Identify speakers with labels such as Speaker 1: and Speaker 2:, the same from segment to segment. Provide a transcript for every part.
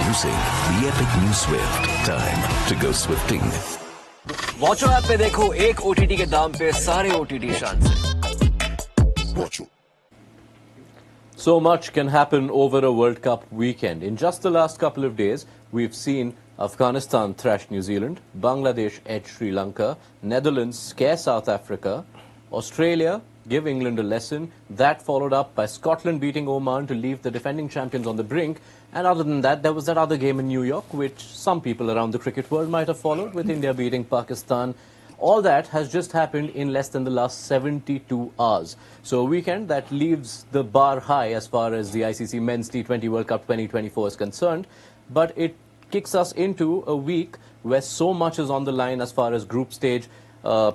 Speaker 1: Introducing the epic new Swift. Time to go swifting.
Speaker 2: Watcho app पे देखो एक OTT के दाम पे सारे OTT शान से.
Speaker 3: So much can happen over a World Cup weekend. In just the last couple of days, we've seen Afghanistan thrash New Zealand, Bangladesh edge Sri Lanka, Netherlands scare South Africa, Australia give England a lesson. That followed up by Scotland beating Oman to leave the defending champions on the brink. And other than that, there was that other game in New York, which some people around the cricket world might have followed, with India beating Pakistan. All that has just happened in less than the last 72 hours. So a weekend that leaves the bar high as far as the ICC Men's T20 World Cup 2024 is concerned. But it kicks us into a week where so much is on the line as far as group stage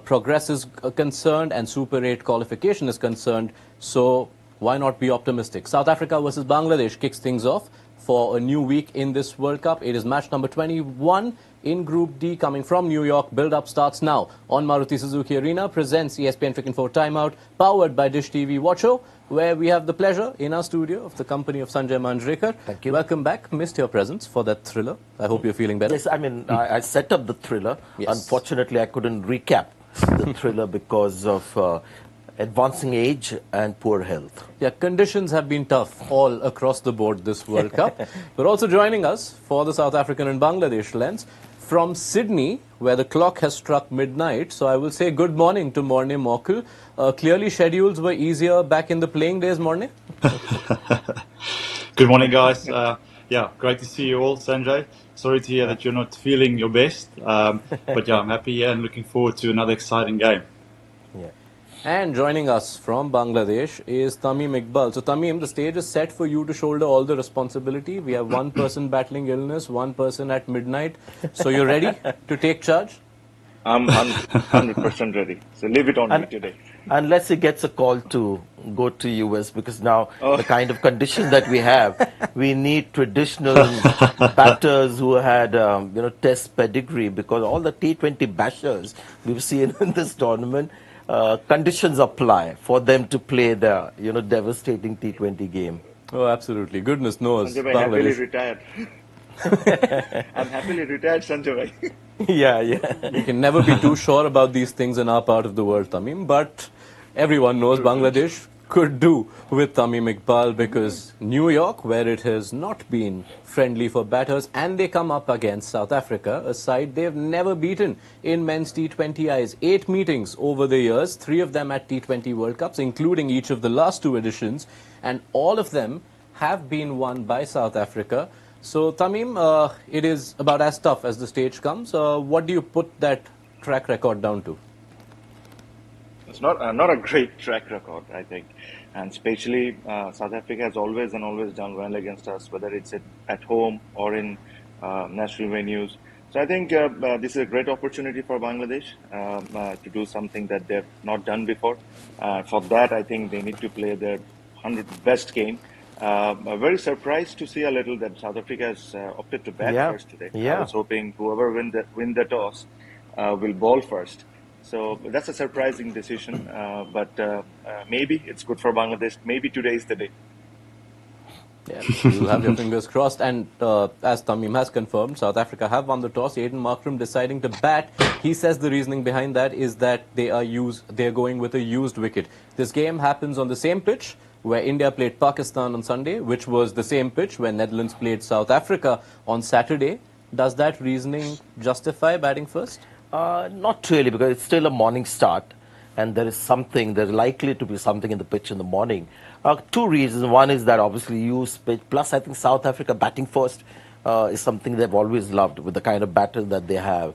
Speaker 3: progress is concerned and Super 8 qualification is concerned. So why not be optimistic? South Africa versus Bangladesh kicks things off for a new week in this World Cup. It is match number 21 in Group D, coming from New York. Build-up starts now on Maruti Suzuki Arena. Presents ESPN Cricket 4 Timeout, powered by Dish TV Watcho, where we have the pleasure in our studio of the company of Sanjay Manjrekar.
Speaker 4: Thank you.
Speaker 3: Welcome back. Missed your presence for that thriller. I hope you're feeling better.
Speaker 4: Yes, I mean, I set up the thriller.
Speaker 3: Yes.
Speaker 4: Unfortunately, I couldn't recap the thriller because of advancing age and poor health.
Speaker 3: Yeah, conditions have been tough all across the board this World Cup. But also joining us for the South African and Bangladesh lens from Sydney, where the clock has struck midnight. So I will say good morning to Morne Morkel. Clearly schedules were easier back in the playing days, Morne.
Speaker 5: Good morning, guys. Yeah, great to see you all, Sanjay. Sorry to hear that you're not feeling your best. But yeah, I'm happy here and looking forward to another exciting game.
Speaker 4: Yeah.
Speaker 3: And joining us from Bangladesh is Tamim Iqbal. So Tamim, the stage is set for you to shoulder all the responsibility. We have one person battling illness, one person at midnight. So you're ready to take charge?
Speaker 6: I'm 100% ready. So leave it on me today.
Speaker 4: Unless he gets a call to go to US, because now the kind of condition that we have, we need traditional batters who had, test pedigree, because all the T20 bashers we've seen in this tournament, conditions apply for them to play the, devastating T20 game.
Speaker 3: Oh, absolutely. Goodness knows.
Speaker 6: Sanjay, happily retired. I'm happily retired, Sanjay.
Speaker 4: Yeah.
Speaker 3: We can never be too sure about these things in our part of the world, Tamim. But everyone knows Bangladesh could do with Tamim Iqbal, because New York, where it has not been friendly for batters, and they come up against South Africa, a side they've never beaten in men's T20Is. 8 meetings over the years, 3 of them at T20 World Cups, including each of the last 2 editions, and all of them have been won by South Africa. So, Tamim, it is about as tough as the stage comes. What do you put that track record down to?
Speaker 6: It's not a great track record, I think. And especially South Africa has always done well against us, whether it's at home or in national venues. So I think this is a great opportunity for Bangladesh to do something that they've not done before. For that, I think they need to play their 100th best game. Very surprised to see a little that South Africa has opted to bat first today.
Speaker 4: Yeah.
Speaker 6: I was hoping whoever win the toss will bowl first. So that's a surprising decision, but maybe it's good for Bangladesh. Maybe today is the day.
Speaker 3: Yeah, you'll have your fingers crossed. And as Tamim has confirmed, South Africa have won the toss. Aiden Markram deciding to bat. He says the reasoning behind that is that they're going with a used wicket. This game happens on the same pitch where India played Pakistan on Sunday, which was the same pitch where Netherlands played South Africa on Saturday. Does that reasoning justify batting first?
Speaker 4: Not really, because it's still a morning start, and there's likely to be something in the pitch in the morning. 2 reasons. One is that obviously used pitch, plus I think South Africa batting first is something they've always loved with the kind of batters that they have.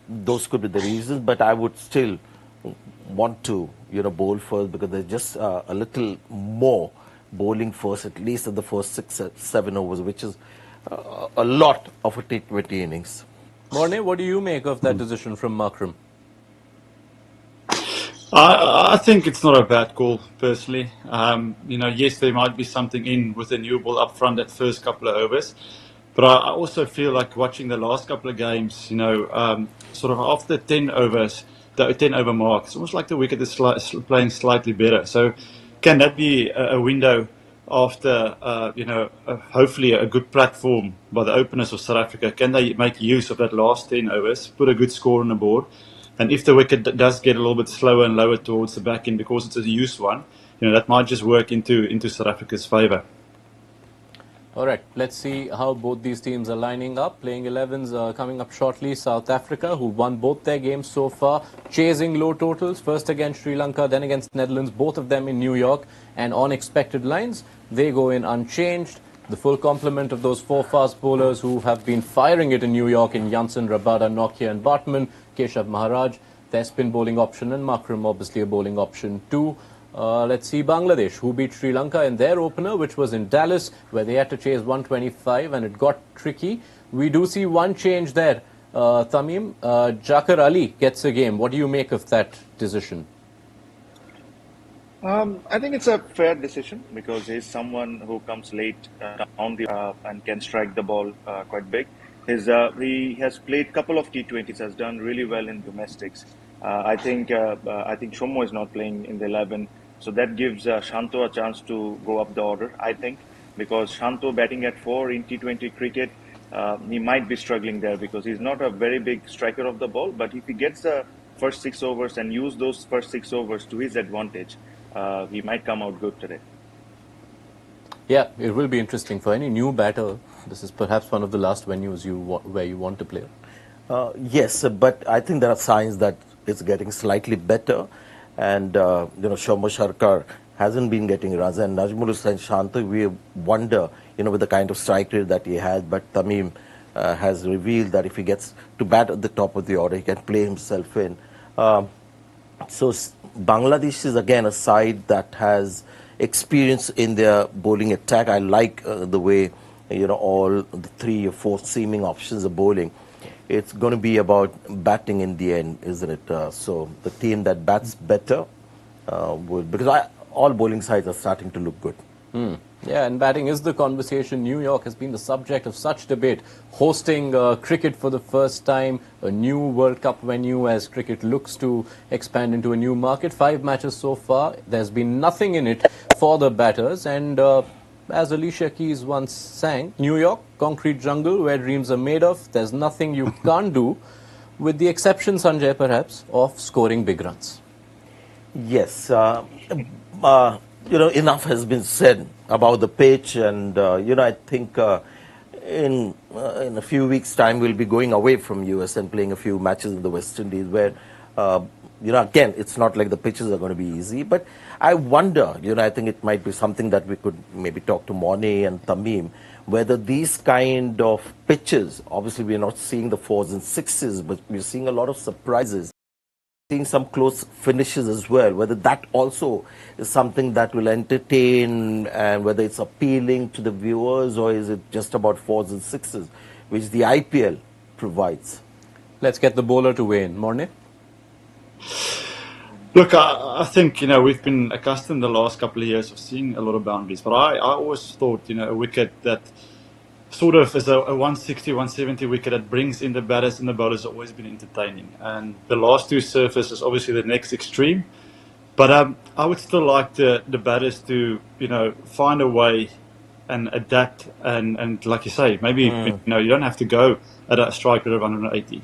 Speaker 4: Those could be the reasons, but I would still want to, bowl first, because there's just a little more bowling first, at least in the first 6 or 7 overs, which is a lot of a T20 innings.
Speaker 3: Morne, what do you make of that decision from Markram?
Speaker 5: I think it's not a bad call, personally. Yes, there might be something in with the new ball up front that first couple of overs. But I also feel like watching the last couple of games, sort of after 10 overs, the 10-over mark, it's almost like the wicket is playing slightly better. So can that be a window after hopefully a good platform by the openers of South Africa, can they make use of that last 10 overs, put a good score on the board, and if the wicket does get a little bit slower and lower towards the back end because it's a used one, that might just work into South Africa's favour.
Speaker 3: All right, let's see how both these teams are lining up. Playing 11s coming up shortly. South Africa, who won both their games so far, chasing low totals. First against Sri Lanka, then against Netherlands, both of them in New York and on expected lines. They go in unchanged. The full complement of those 4 fast bowlers who have been firing it in New York in Janssen, Rabada, Nokia and Bartman, Keshav Maharaj, their spin bowling option, and Makram obviously a bowling option too. Let's see Bangladesh, who beat Sri Lanka in their opener, which was in Dallas, where they had to chase 125 and it got tricky. We do see one change there. Tamim, Jakar Ali gets a game. What do you make of that decision?
Speaker 6: I think it's a fair decision because he's someone who comes late down the and can strike the ball quite big. He has played a couple of T20s, has done really well in domestics. I think Shomo is not playing in the 11, so that gives Shanto a chance to go up the order, I think, because Shanto batting at 4 in T20 cricket, he might be struggling there because he's not a very big striker of the ball, but if he gets the first 6 overs and use those first 6 overs to his advantage, he might come out good today.
Speaker 3: Yeah, it will be interesting for any new batter. This is perhaps one of the last venues where you want to play.
Speaker 4: Yes, but I think there are signs that it's getting slightly better, and Shomo Sharkar hasn't been getting runs, and Najmul Hussain Shanto, we wonder, with the kind of strike rate that he has, but Tamim has revealed that if he gets to bat at the top of the order, he can play himself in. So Bangladesh is again a side that has experience in their bowling attack. I like the way all the 3 or 4 seaming options are bowling. It's going to be about batting in the end, isn't it? So the team that bats better because all bowling sides are starting to look good.
Speaker 3: Yeah, and batting is the conversation. New York has been the subject of such debate, hosting cricket for the first time, a new World Cup venue as cricket looks to expand into a new market. 5 matches so far. There's been nothing in it for the batters, and as Alicia Keys once sang, New York, concrete jungle where dreams are made of. There's nothing you can't do, with the exception, Sanjay, perhaps, of scoring big runs.
Speaker 4: Yes. Enough has been said about the pitch, and I think in a few weeks' time we'll be going away from US and playing a few matches in the West Indies, where again, it's not like the pitches are going to be easy, but I wonder, I think it might be something that we could maybe talk to Morne and Tamim, whether these kind of pitches, obviously we're not seeing the 4s and 6s, but we're seeing a lot of surprises, seeing some close finishes as well, whether that also is something that will entertain, and whether it's appealing to the viewers, or is it just about 4s and 6s, which the IPL provides.
Speaker 3: Let's get the bowler to weigh in. Morne?
Speaker 5: Look, I think, we've been accustomed the last couple of years of seeing a lot of boundaries, but I always thought, a wicket that sort of is a 160, 170 wicket that brings in the batters and the bowlers has always been entertaining. And the last 2 surfaces, obviously the next extreme. But I would still like the batters to, find a way and adapt. And like you say, maybe, you don't have to go at a strike rate of 180.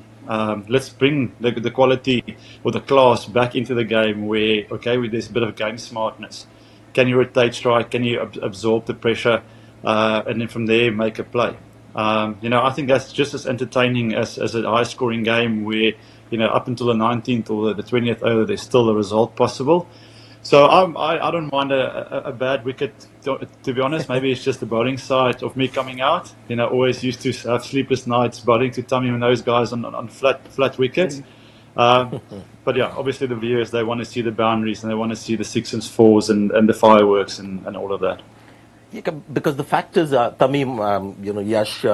Speaker 5: Let's bring the quality or the class back into the game where, there's a bit of game smartness. Can you rotate strike? Can you absorb the pressure? And then from there, make a play. I think that's just as entertaining as a high-scoring game where, up until the 19th or the 20th over, there's still a result possible. So I don't mind a bad wicket, to be honest. Maybe it's just the bowling side of me coming out. Always used to have sleepless nights bowling to Tamim and those guys on flat wickets. But yeah, obviously the viewers, they want to see the boundaries and they want to see the 6s and 4s and the fireworks and all of that.
Speaker 4: Yeah, because the fact is, Tamim, Yash,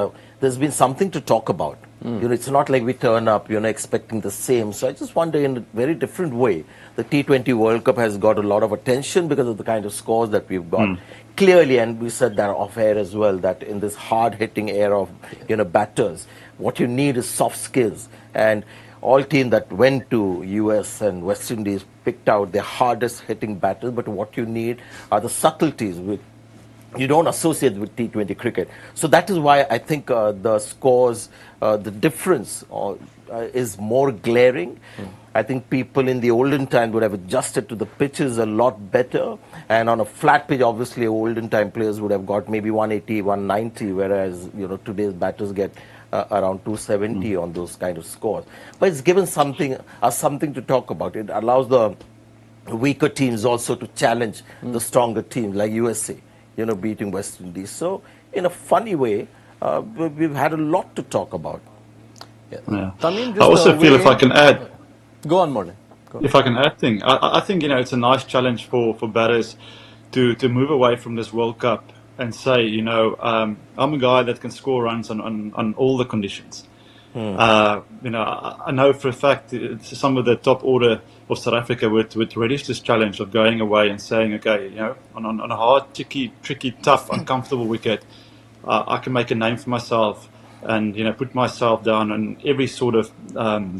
Speaker 4: there's been something to talk about. It's not like we turn up, expecting the same. So I just wonder, in a very different way, the T20 World Cup has got a lot of attention because of the kind of scores that we've got. Clearly, and we said that off air as well, that in this hard-hitting era of, batters, what you need is soft skills. And all teams that went to US and West Indies picked out their hardest-hitting batters, but what you need are the subtleties, you don't associate with T20 cricket. So that is why I think the scores, the difference is more glaring. I think people in the olden time would have adjusted to the pitches a lot better. And on a flat pitch, obviously, olden time players would have got maybe 180, 190, whereas, today's batters get around 270 on those kind of scores. But it's given something to talk about. It allows the weaker teams also to challenge the stronger teams like USA, beating West Indies. So, in a funny way, we've had a lot to talk about.
Speaker 5: Yeah.
Speaker 3: Tamim,
Speaker 5: I also feel, if I can add,
Speaker 3: go on, Morne.
Speaker 5: if I can add thing, I think it's a nice challenge for batters to move away from this World Cup and say, I'm a guy that can score runs on all the conditions. I know for a fact some of the top order of South Africa would relish this challenge of going away and saying, okay, on a hard, tricky, tough, uncomfortable wicket, I can make a name for myself and put myself down in every sort of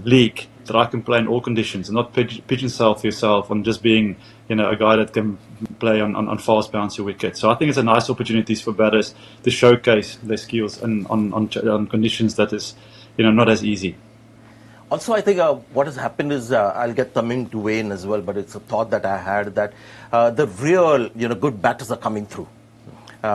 Speaker 5: league that I can play in all conditions, and not pitch yourself on just being a guy that can play on fast bouncy wickets. So I think it's a nice opportunity for batters to showcase their skills on conditions that is not as easy.
Speaker 4: Also, I think what has happened is, I'll get Tamim to weigh in as well, but it's a thought that I had that the real, good batters are coming through.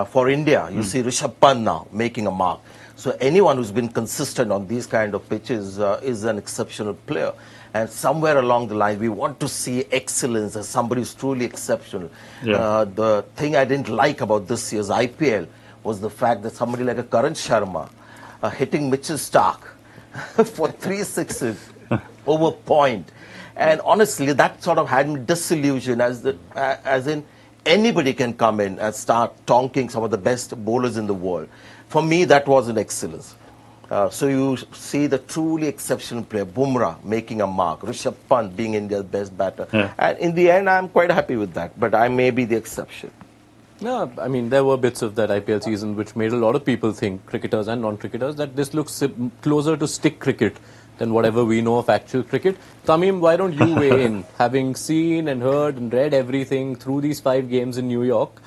Speaker 4: For India, you see Rishabh Pant now making a mark. So anyone who's been consistent on these kind of pitches is an exceptional player. And somewhere along the line, we want to see excellence as somebody who's truly exceptional.
Speaker 5: Yeah.
Speaker 4: The thing I didn't like about this year's IPL was the fact that somebody like a Karan Sharma hitting Mitchell Stark for 3 sixes over point. And honestly, that sort of had me disillusioned, as in anybody can come in and start tonking some of the best bowlers in the world. For me, that was an excellence. So you see the truly exceptional player, Bumrah, making a mark, Rishabh Pant being India's best batter.
Speaker 5: Yeah.
Speaker 4: And in the end, I'm quite happy with that, but I may be the exception.
Speaker 3: No, I mean, there were bits of that IPL season which made a lot of people think, cricketers and non-cricketers, that this looks closer to stick cricket than whatever we know of actual cricket. Tamim, why don't you weigh in? Having seen and heard and read everything through these 5 games in New York,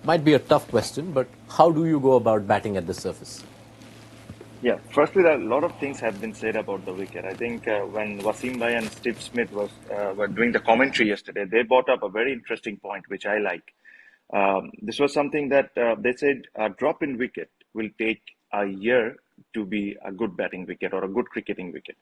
Speaker 3: might be a tough question, but how do you go about batting at the surface?
Speaker 6: Yeah, firstly, a lot of things have been said about the wicket. I think when Wasim Bhai and Steve Smith were doing the commentary yesterday, they brought up a very interesting point, which I like. This was something that they said a drop in wicket will take a year to be a good batting wicket or a good cricketing wicket.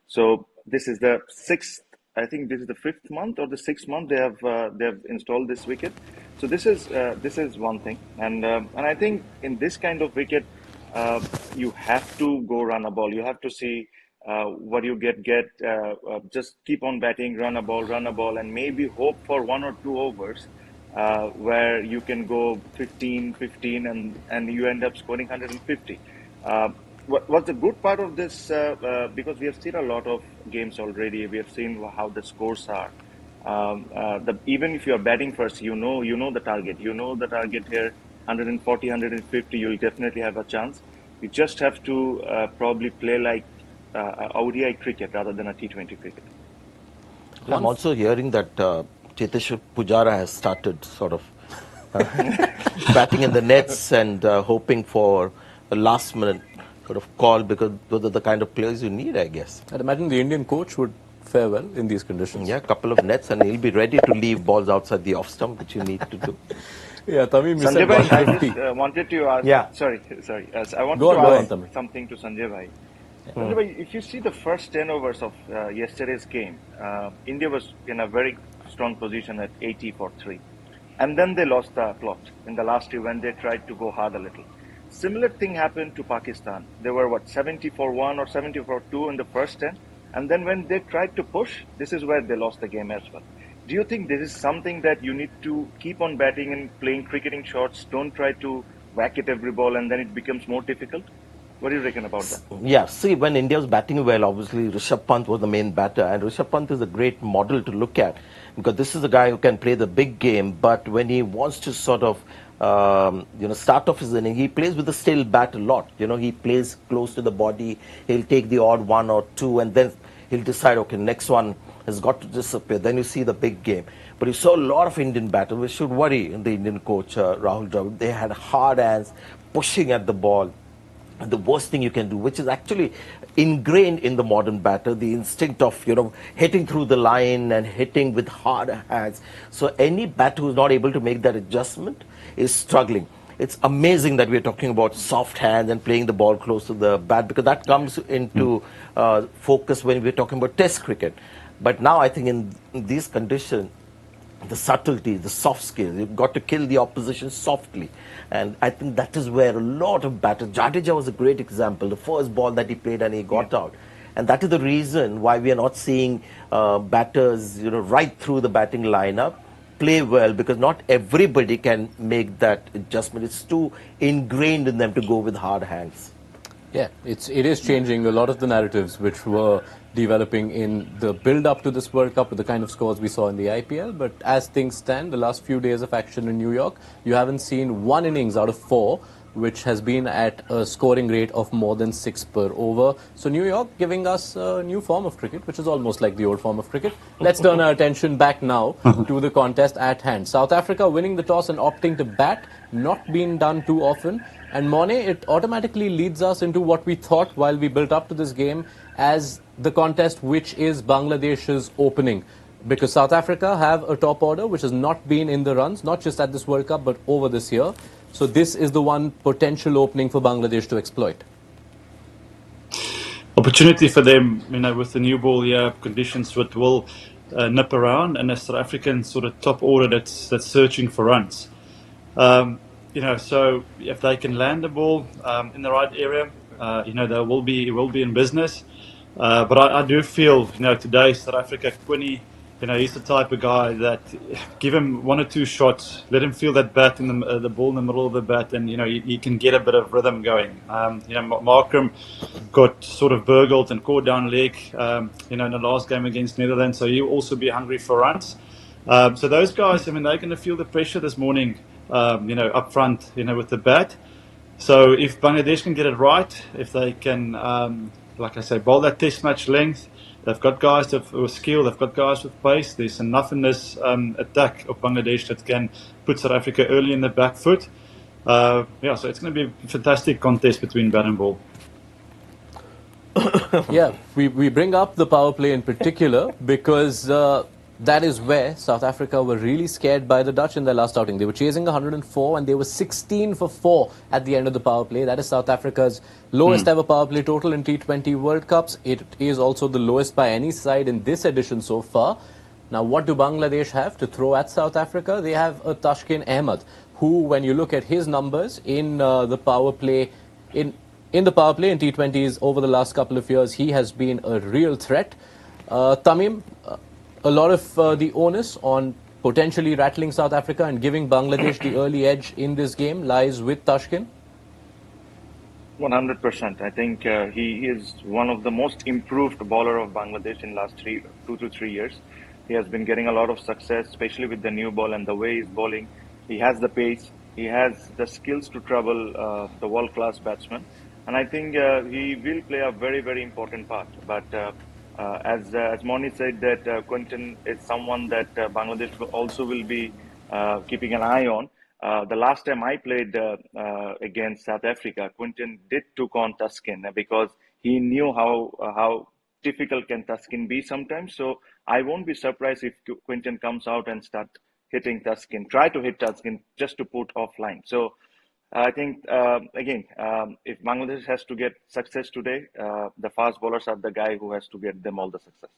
Speaker 6: So this is the 6th, I think this is the 5th month or the 6th month they have installed this wicket. So this is one thing, and I think in this kind of wicket, you have to go run a ball. You have to see what you get. Just keep on batting, run a ball, and maybe hope for 1 or 2 overs where you can go 15, and you end up scoring 150. What's the good part of this? Because we have seen a lot of games already. We have seen how the scores are. Even if you are batting first, you know the target. You know the target here, 140, 150. You'll definitely have a chance. You just have to probably play like ODI cricket rather than a T20 cricket.
Speaker 4: I'm also hearing that Cheteshwar Pujara has started sort of batting in the nets and hoping for a last-minute sort of call, because those are the kind of players you need, I guess.
Speaker 3: I'd imagine the Indian coach would fare well in these conditions.
Speaker 4: Yeah, a couple of nets, and he'll be ready to leave balls outside the off stump, which you need to do.
Speaker 3: Yeah, Tamim, you
Speaker 6: Sanjay
Speaker 3: said
Speaker 6: bhai, I
Speaker 3: 150.
Speaker 6: just wanted to ask.
Speaker 4: Yeah.
Speaker 6: Sorry. I wanted
Speaker 3: Go
Speaker 6: to
Speaker 3: on,
Speaker 6: ask
Speaker 3: Tamim.
Speaker 6: something to Sanjay bhai. Sanjay bhai, if you see the first 10 overs of yesterday's game, India was in a very strong position at 80 for 3. And then they lost the plot in the last 2 when they tried to go hard a little. Similar thing happened to Pakistan. They were 70 for 1 or 70 for 2 in the first 10. And then when they tried to push, this is where they lost the game as well. Do you think this is something that you need to keep on batting and playing cricketing shots? Don't try to whack it every ball and then it becomes more difficult? What do you reckon about that?
Speaker 4: Yeah, see, when India was batting well, obviously Rishabh Pant was the main batter, and Rishabh Pant is a great model to look at, because this is a guy who can play the big game, but when he wants to sort of start off his inning, he plays with the still bat a lot. He plays close to the body. He'll take the odd 1 or 2, and then he'll decide, okay, next one, has got to disappear. Then you see the big game. But you saw a lot of Indian batters, which should worry the Indian coach, Rahul Dravid. They had hard hands, pushing at the ball. And the worst thing you can do, which is actually ingrained in the modern batter, the instinct of, hitting through the line and hitting with hard hands. So any batter who's not able to make that adjustment is struggling. It's amazing that we're talking about soft hands and playing the ball close to the bat, because that comes into focus when we're talking about Test cricket. But now I think in these conditions, the subtlety, the soft skills, you've got to kill the opposition softly. And I think that is where a lot of batters, Jadeja was a great example, the first ball that he played and he got out. And that is the reason why we are not seeing batters, right through the batting lineup play well, because not everybody can make that adjustment. It's too ingrained in them to go with hard hands.
Speaker 3: Yeah, it is changing a lot of the narratives which were developing in the build-up to this World Cup with the kind of scores we saw in the IPL. But as things stand, the last few days of action in New York, you haven't seen one innings out of 4 which has been at a scoring rate of more than 6 per over. So New York giving us a new form of cricket, which is almost like the old form of cricket. Let's turn our attention back now to the contest at hand. South Africa winning the toss and opting to bat, not been done too often. And Morne, it automatically leads us into what we thought while we built up to this game as the contest which is Bangladesh's opening. Because South Africa have a top order which has not been in the runs, not just at this World Cup, but over this year. So this is the one potential opening for Bangladesh to exploit.
Speaker 5: Opportunity for them, with the new ball here, conditions that will nip around, and a South African sort of top order that's searching for runs. So if they can land the ball in the right area, they will be in business. But I do feel, today South Africa, Quinny, he's the type of guy that give him 1 or 2 shots, let him feel that bat in the ball in the middle of the bat, and he can get a bit of rhythm going. Markram got sort of burgled and caught down leg, in the last game against Netherlands, so he'll also be hungry for runs. So those guys, they're going to feel the pressure this morning, up front, with the bat. So if Bangladesh can get it right, if they can, like I say, bowl that Test match length. They've got guys with skill, they've got guys with pace. There's enough in this attack of Bangladesh that can put South Africa early in the back foot. So it's going to be a fantastic contest between bat and ball.
Speaker 3: Yeah, we bring up the power play in particular because that is where South Africa were really scared by the Dutch in their last outing. They were chasing 104 and they were 16 for 4 at the end of the power play. That is South Africa's lowest ever power play total in T20 World Cups. It is also the lowest by any side in this edition so far. Now, what do Bangladesh have to throw at South Africa? They have a Tashkin Ahmed, who, when you look at his numbers in the power play, in the power play in T20s over the last couple of years, he has been a real threat. Tamim, a lot of the onus on potentially rattling South Africa and giving Bangladesh the early edge in this game lies with Tashkin?
Speaker 6: 100%. I think he is one of the most improved bowler of Bangladesh in last 2 to 3 years. He has been getting a lot of success, especially with the new ball and the way he's bowling. He has the pace. He has the skills to trouble the world-class batsman. And I think he will play a very, very important part. But as Morne said, that Quinton is someone that Bangladesh also will be keeping an eye on. The last time I played against South Africa, Quinton did took on Tashkin because he knew how difficult can Tashkin be sometimes. So I won't be surprised if Quinton comes out and start hitting Tashkin, try to hit Tashkin just to put offline. So I think, if Bangladesh has to get success today, the fast bowlers are the guy who has to get them all the success.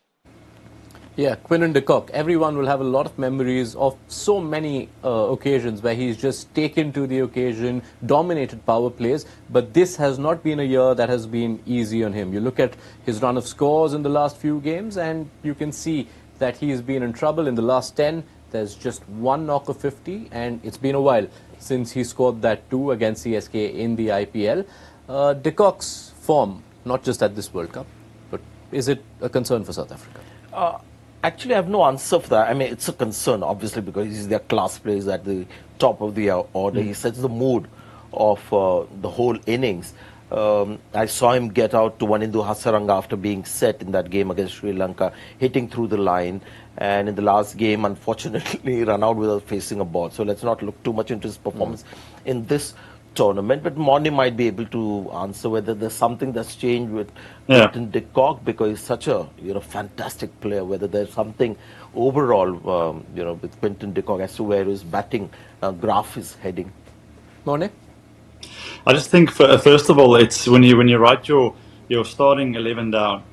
Speaker 3: Yeah, Quinton de Kock. Everyone will have a lot of memories of so many occasions where he's just taken to the occasion, dominated power plays. But this has not been a year that has been easy on him. You look at his run of scores in the last few games and you can see that he's been in trouble. In the last 10, there's just one knock of 50 and it's been a while since he scored that 2 against CSK in the IPL. De Kock's form, not just at this World Cup, but is it a concern for South Africa?
Speaker 4: Actually, I have no answer for that. I mean, it's a concern, obviously, because he's their class players at the top of the order. He sets the mood of the whole innings. I saw him get out to Wanindu Hasaranga after being set in that game against Sri Lanka, hitting through the line. And in the last game, unfortunately, he ran out without facing a ball. So let's not look too much into his performance in this tournament. But Morne might be able to answer whether there's something that's changed with
Speaker 5: Yeah.
Speaker 4: Quinton de Kock, because he's such a fantastic player. Whether there's something overall, with Quinton de Kock as to where his batting graph is heading.
Speaker 3: Morne?
Speaker 5: I just think, first of all, it's when you write your starting 11 down,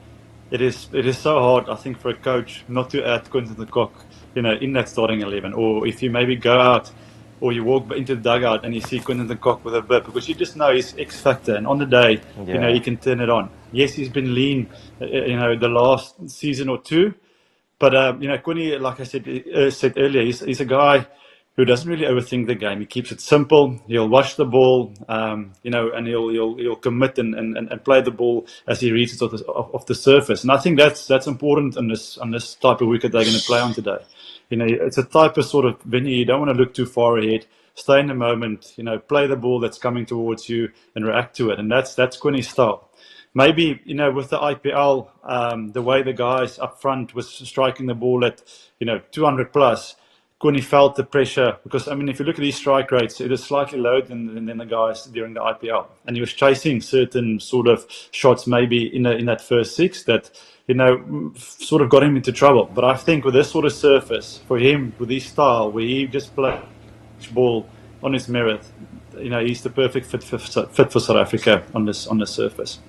Speaker 5: it is so hard, I think, for a coach not to add Quinton de Kock, in that starting 11. Or if you maybe go out or you walk into the dugout and you see Quinton de Kock with a bib, because you just know he's X factor, and on the day, he can turn it on. Yes, he's been lean, the last season or two, but Quinny, like I said earlier, he's a guy who doesn't really overthink the game. He keeps it simple. He'll watch the ball, and he'll commit and play the ball as he reads it off the surface. And I think that's important on this type of wicket they're going to play on today. It's a type of sort of venue you don't want to look too far ahead. Stay in the moment. Play the ball that's coming towards you and react to it. And that's Quinny's style. Maybe, with the IPL, the way the guys up front was striking the ball at, 200 plus, Quinny felt the pressure, because, if you look at these strike rates, it is slightly lower than the guys during the IPL. And he was chasing certain sort of shots maybe in that first six that, sort of got him into trouble. But I think with this sort of surface, for him, with his style, where he just plays ball on his merit, he's the perfect fit for South Africa on this surface.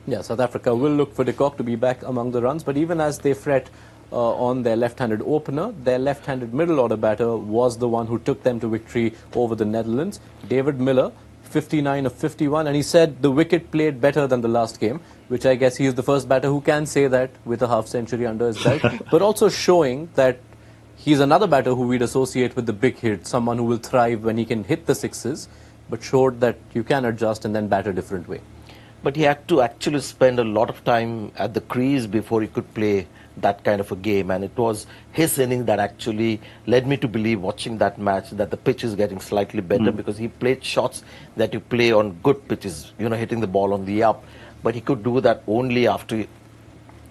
Speaker 3: Yeah, South Africa will look for de Kock to be back among the runs, but even as they fret on their left-handed opener, their left-handed middle-order batter was the one who took them to victory over the Netherlands. David Miller, 59 of 51, and he said the wicket played better than the last game, which I guess he is the first batter who can say that with a half-century under his belt, but also showing that he's another batter who we'd associate with the big hit, someone who will thrive when he can hit the sixes, but showed that you can adjust and then bat a different way.
Speaker 4: But he had to actually spend a lot of time at the crease before he could play that kind of a game. And it was his inning that actually led me to believe, watching that match, that the pitch is getting slightly better, because he played shots that you play on good pitches, hitting the ball on the up. But he could do that only after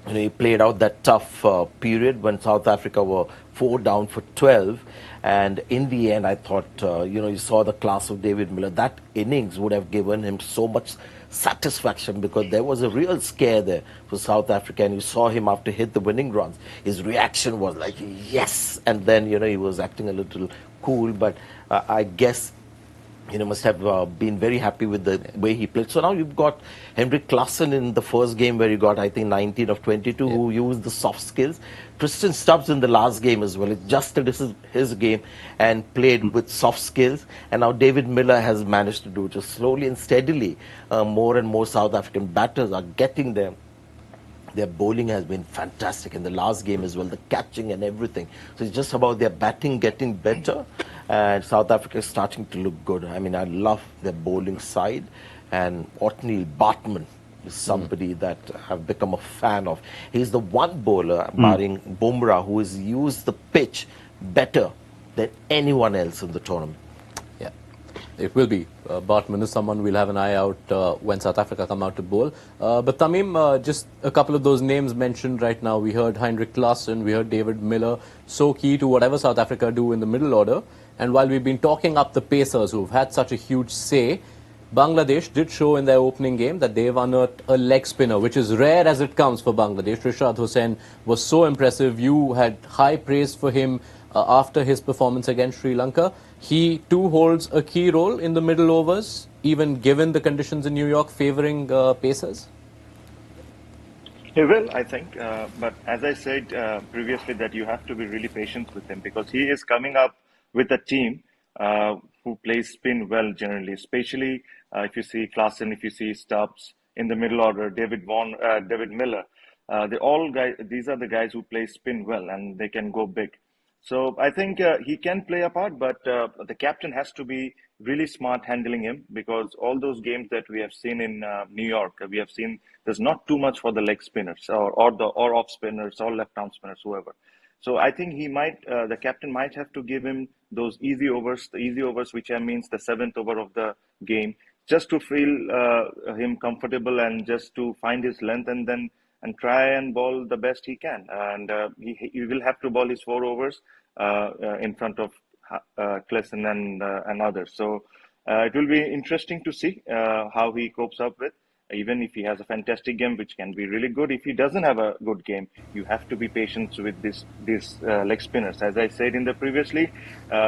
Speaker 4: he played out that tough period when South Africa were 4 down for 12. And in the end, I thought, you saw the class of David Miller. That innings would have given him so much satisfaction, because there was a real scare there for South Africa. And you saw him after hit the winning runs. His reaction was like, yes. And then, he was acting a little cool. But I guess must have been very happy with the way he played. So now you've got Henrik Klassen in the first game, where he got, I think, 19 of 22, who used the soft skills. Tristan Stubbs in the last game as well. It just his game and played with soft skills. And now David Miller has managed to do it. Just slowly and steadily, more and more South African batters are getting there. Their bowling has been fantastic in the last game as well, the catching and everything. So it's just about their batting getting better, and South Africa is starting to look good. I love their bowling side, and Otney Bartman is somebody that I've become a fan of. He's the one bowler, barring Bumrah, who has used the pitch better than anyone else in the tournament.
Speaker 3: Yeah, it will be. Bartman is someone we'll have an eye out when South Africa come out to bowl. But Tamim, just a couple of those names mentioned right now. We heard Henrik Klassen, we heard David Miller, so key to whatever South Africa do in the middle order. And while we've been talking up the pacers who've had such a huge say, Bangladesh did show in their opening game that they've unearthed a leg spinner, which is rare as it comes for Bangladesh. Rishad Hussain was so impressive. You had high praise for him after his performance against Sri Lanka. He too holds a key role in the middle overs, even given the conditions in New York favoring pacers.
Speaker 6: He will, I think. But as I said previously, that you have to be really patient with him, because he is coming up with a team who plays spin well generally, especially if you see Klassen, if you see Stubbs in the middle order, David Miller. These are the guys who play spin well, and they can go big. So I think he can play a part, but the captain has to be really smart handling him, because all those games that we have seen in New York, we have seen there's not too much for the leg spinners or off spinners or left arm spinners, whoever. So I think the captain might have to give him those easy overs, which means the 7th over of the game, just to feel him comfortable and just to find his length and try and bowl the best he can. And he will have to bowl his 4 overs in front of Klesen and others. So it will be interesting to see how he copes up with. Even if he has a fantastic game, which can be really good, if he doesn't have a good game, you have to be patient with these leg spinners. As I said in the previously,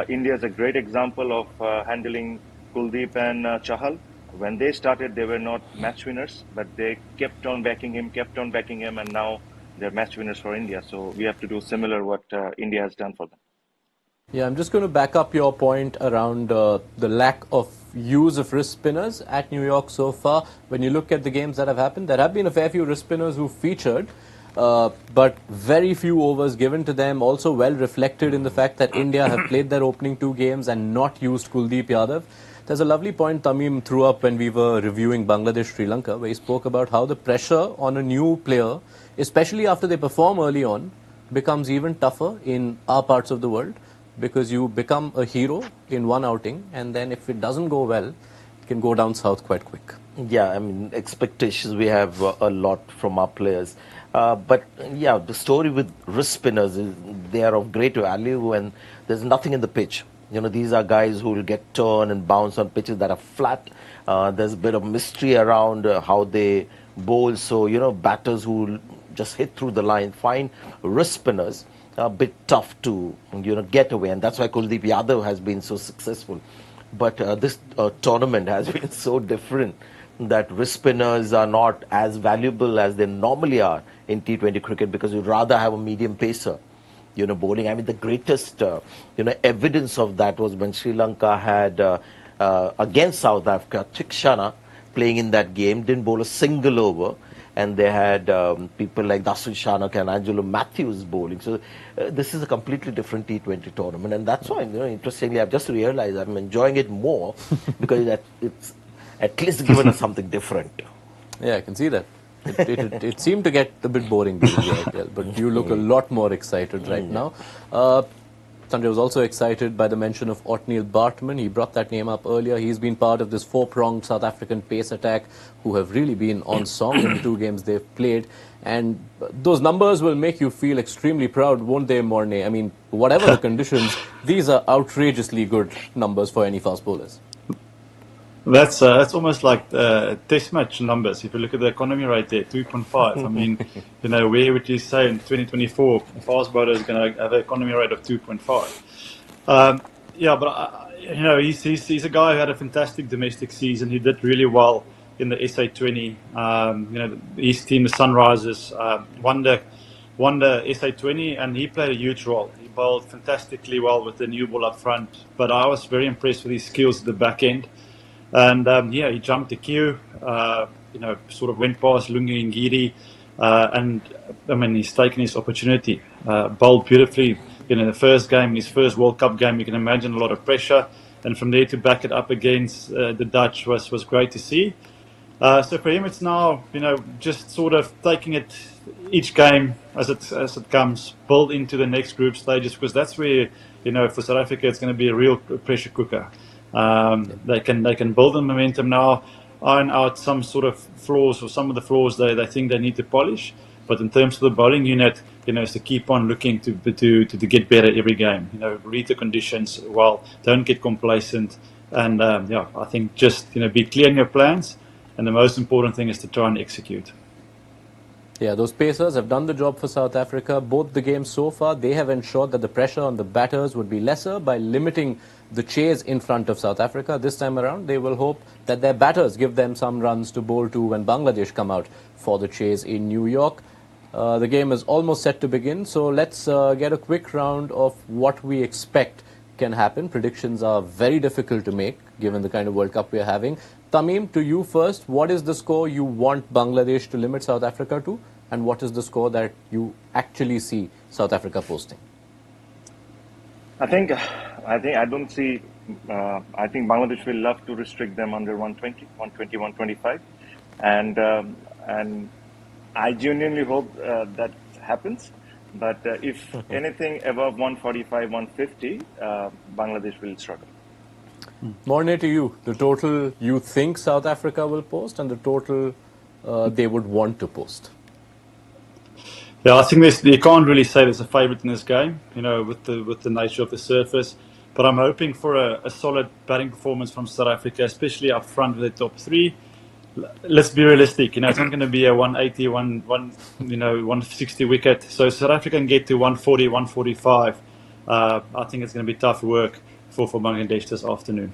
Speaker 6: India is a great example of handling Kuldeep and Chahal. When they started, they were not match winners, but they kept on backing him, and now they're match winners for India. So we have to do similar what India has done for them.
Speaker 3: Yeah, I'm just going to back up your point around the lack of use of wrist spinners at New York so far. When you look at the games that have happened, there have been a fair few wrist spinners who featured, but very few overs given to them. Also well reflected in the fact that India have played their opening 2 games and not used Kuldeep Yadav. There's a lovely point Tamim threw up when we were reviewing Bangladesh-Sri Lanka, where he spoke about how the pressure on a new player, especially after they perform early on, becomes even tougher in our parts of the world. Because you become a hero in one outing, and then if it doesn't go well, it can go down south quite quick.
Speaker 4: Yeah, I mean, expectations we have a lot from our players. But yeah, the story with wrist spinners is they are of great value and there's nothing in the pitch. You know, these are guys who will get turn and bounce on pitches that are flat. There's a bit of mystery around how they bowl. So, you know, batters who will just hit through the line find wrist spinners a bit tough to, you know, get away, and that's why Kuldeep Yadav has been so successful. But this tournament has been so different that wrist spinners are not as valuable as they normally are in T20 cricket, because you'd rather have a medium pacer, you know, bowling. I mean, the greatest, you know, evidence of that was when Sri Lanka had against South Africa, Tikshana playing in that game, didn't bowl a single over. And they had people like Dasun Shanak and Angelo Matthews bowling. So this is a completely different T20 tournament. And that's why, you know, interestingly, I've just realized I'm enjoying it more because it's at least given us something different.
Speaker 3: Yeah, I can see that. It seemed to get a bit boring during the IPL, but you look a lot more excited right now. Sanjay was also excited by the mention of Otniel Bartman. He brought that name up earlier. He's been part of this 4-pronged South African pace attack who have really been on song in the 2 games they've played. And those numbers will make you feel extremely proud, won't they, Morne? I mean, whatever the conditions, these are outrageously good numbers for any fast bowlers.
Speaker 5: That's almost like test match numbers. If you look at the economy right there, 2.5. I mean, you know, where would you say in 2024 a fast bowler is going to have an economy rate of 2.5? Yeah, but you know, he's a guy who had a fantastic domestic season. He did really well in the SA20. You know, his team, the Sunrisers, won the SA20, and he played a huge role. He bowled fantastically well with the new ball up front. But I was very impressed with his skills at the back end. And yeah, he jumped the queue, you know, sort of went past Lungi Ngidi, and I mean, he's taken his opportunity, bowled beautifully. You know, in the first game, his first World Cup game, you can imagine a lot of pressure, and from there to back it up against the Dutch was great to see. So for him, it's now, you know, just sort of taking it each game as it comes, build into the next group stages, because that's where, you know, for South Africa, it's going to be a real pressure cooker. They can build the momentum now, iron out some sort of flaws, or some of the flaws they think they need to polish. But in terms of the bowling unit, you know, is to keep on looking to get better every game. You know, read the conditions well, don't get complacent, and yeah, I think just, you know, be clear in your plans, and the most important thing is to try and execute.
Speaker 3: Yeah, those pacers have done the job for South Africa. Both the games so far, they have ensured that the pressure on the batters would be lesser by limiting the chase in front of South Africa. This time around, they will hope that their batters give them some runs to bowl to when Bangladesh come out for the chase in New York. The game is almost set to begin, so let's get a quick round of what we expect can happen. Predictions are very difficult to make, given the kind of World Cup we are having. Tamim, to you first, what is the score you want Bangladesh to limit South Africa to, and what is the score that you actually see South Africa posting?
Speaker 6: I think Bangladesh will love to restrict them under 120, 125, and I genuinely hope that happens. But if anything above 145, 150, Bangladesh will struggle.
Speaker 3: Morne, to you, the total you think South Africa will post and the total they would want to post.
Speaker 5: Yeah, I think you can't really say there's a favourite in this game, with the nature of the surface. But I'm hoping for a solid batting performance from South Africa, especially up front with the top three. Let's be realistic, it's not going to be a 180, 160 wicket. So South Africa can get to 140, 145. I think it's going to be tough work for Bangladesh this afternoon.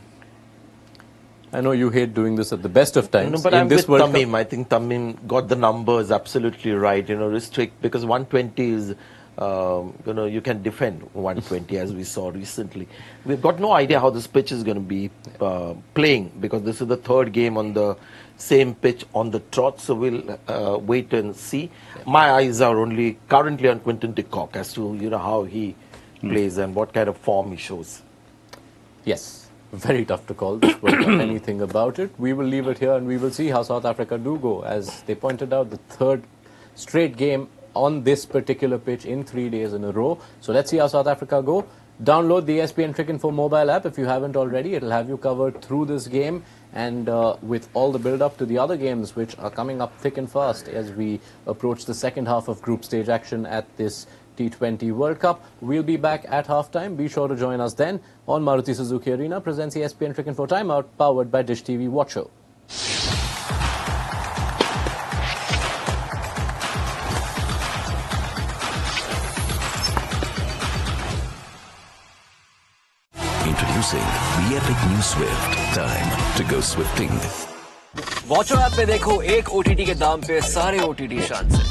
Speaker 3: I know you hate doing this at the best of times.
Speaker 4: No, but I'm with Tamim. I think Tamim got the numbers absolutely right. Restrict, because 120 is, you can defend 120 as we saw recently. We've got no idea how this pitch is going to be playing, because this is the third game on the same pitch on the trot. So we'll wait and see. My eyes are only currently on Quinton de Kock as to how he plays and what kind of form he shows.
Speaker 3: Yes. Very tough to call this World Cup, anything about it. We will leave it here and we will see how South Africa do go. As they pointed out, the third straight game on this particular pitch in 3 days in a row. So let's see how South Africa go. Download the ESPN Cricinfo mobile app if you haven't already. It'll have you covered through this game and with all the build-up to the other games which are coming up thick and fast as we approach the second half of group stage action at this T20 World Cup. We'll be back at halftime. Be sure to join us then on Maruti Suzuki Arena. Presents ESPN Cricinfo Timeout, powered by Dish TV Watch Show.
Speaker 1: Introducing the epic new Swift. Time to go swifting.
Speaker 2: Watcho app पे देखो एक OTT के दाम पे सारे OTT शान से।